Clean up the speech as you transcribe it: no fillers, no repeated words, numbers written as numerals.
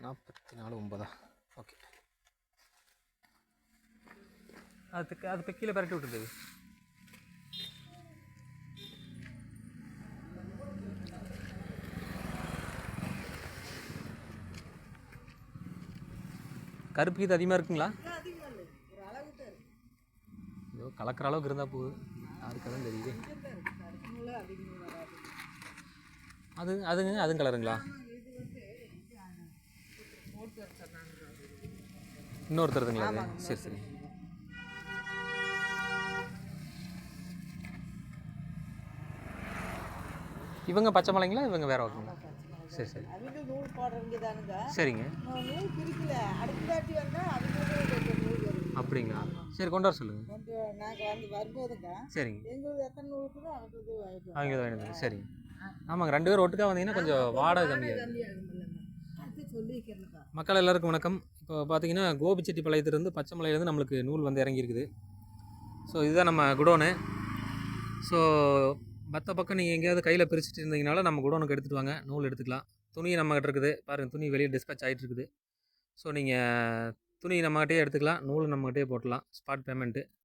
44,9 okay. அது இப்போ கீழே பரட்டி விட்டுருது. கருப்பு இது அதிகமாக இருக்குங்களா? ஐயோ, கலக்கிற அளவுக்கு இருந்தால் போகுது. யாருக்கு தான் தெரியுது. அதுவும் கலருங்களா? இன்னொருத்தருதுங்களா அது? சரி சரி. இவங்க பச்சை மலைங்களா? இவங்க வேற வாக்குங்களா? சரி சரி. சரிங்க. அப்படிங்களா? சரி, கொண்டு வர சொல்லுங்கள். சரிங்க. அவங்க வாங்கிட்டு சரிங்க. ஆமாங்க, 2 பேர் ஒட்டுக்கா வந்தீங்கன்னா கொஞ்சம் வாடகை கம்மியாகும். மக்கள் எல்லாருக்கும் வணக்கம். இப்போ பார்த்தீங்கன்னா கோபிச்செட்டிப்பாளையத்துலேருந்து பச்சைமலையிலேருந்து நம்மளுக்கு நூல் வந்து இறங்கியிருக்குது. ஸோ இதுதான் நம்ம குடோனு. ஸோ மற்ற பக்கம் நீங்கள் எங்கேயாவது கையில் பிரிச்சுட்டு இருந்தீங்கனாலும் நம்ம குடோனுக்கு எடுத்துகிட்டு வாங்க, நூல் எடுத்துக்கலாம். துணி நம்மகிட்ட இருக்குது பாருங்கள், துணி வெளியே டிஸ்பேச் ஆகிட்டு இருக்குது. ஸோ நீங்கள் துணி நம்மகிட்டே எடுத்துக்கலாம், நூல் நம்மகிட்டே போட்டலாம். Spot payment.